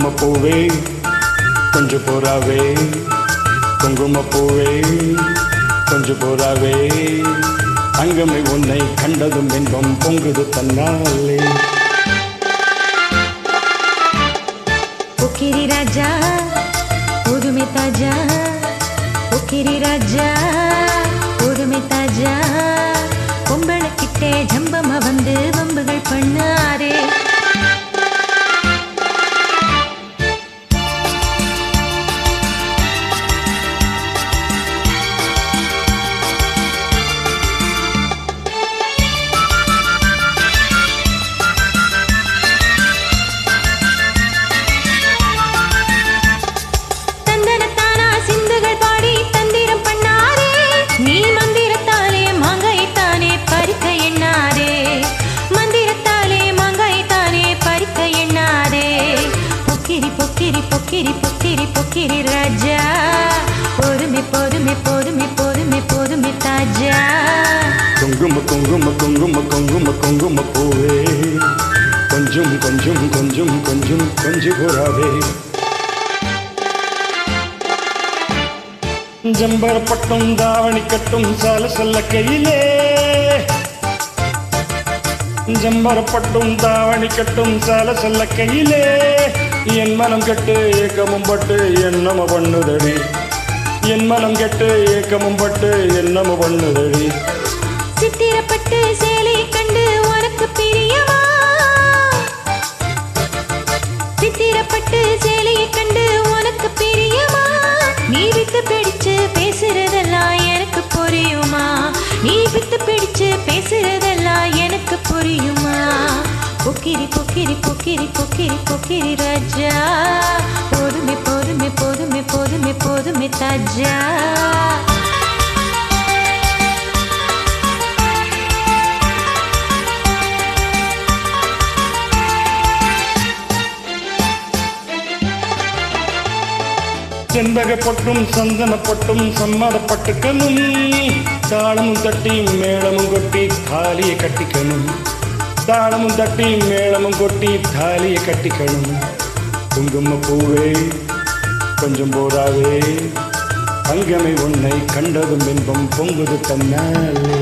குங்குமப்பூவே கொஞ்சம் போராவே, குங்குமப்பூவே கொஞ்சம் போராவே, அங்கமே உன்னை கண்டதும் இன்பம் பொங்குது தன்னாலே. பொக்கிரி ராஜா புதுமை தாஜா, பொக்கிரி ராஜா புதுமை தாஜா, பொம்பளைக்கிட்டே ஜம்பமா வந்து வம்புகள் பண்ணாரே. பொக்கிரி பொக்கிரி பொக்கிரி ராஜா, போதுமே போதுமே போதுமே போதுமே போதுமே தாஜா. குங்கும குங்கும குங்கும குங்கும குங்கும பூவே கொஞ்சம் கொஞ்சம் கொஞ்சம் கொஞ்சம் கொஞ்சம் போராவே. ஜம்பரப்பட்டும் தாவணி கட்டும் சால சொல்ல கையிலே, ஜம்பரப்பட்டும் தாவணி கட்டும் சால சொல்ல கையிலே, என் மனம் கெட்டு ஏக்கமும் பட்டு என்னம பண்ணுதடி, என் மனம் கெட்டு ஏக்கமும் பட்டு என்னம பண்ணுதடி. சித்திரப்பட்டு சேலை கண்டு உனக்கு பிரியமா, சித்திரப்பட்டு சேலையை கண்டு உனக்கு பிரியமா, நீ வித்து பிடிச்சு பேசுறதெல்லாம் எனக்கு புரியுமா, நீ வித்து பிடிச்சு பேசுறதெல்லாம் எனக்கு புரியுமா. பொக்கிரி பொக்கிரி பொக்கிரி பொக்கிரி பொக்கிரி ராஜா, போதுமே போதுமே போதுமே போதுமே போதுமே தாஜா. செண்பகப்பட்டும் சந்தனப்பட்டும் சம்மதப்பட்டுக்கணும், தாளமும் தட்டி மேளமும் கொட்டி தாலியை கட்டிக்கணும், தாளமும் தட்டி மேளமும் கொட்டி தாலியை கட்டிக்கணும். குங்குமப்பூவே கொஞ்சம் போராவே, அங்கமே உன்னை கண்டதும் இன்பம் பொங்குது தன்னாலே.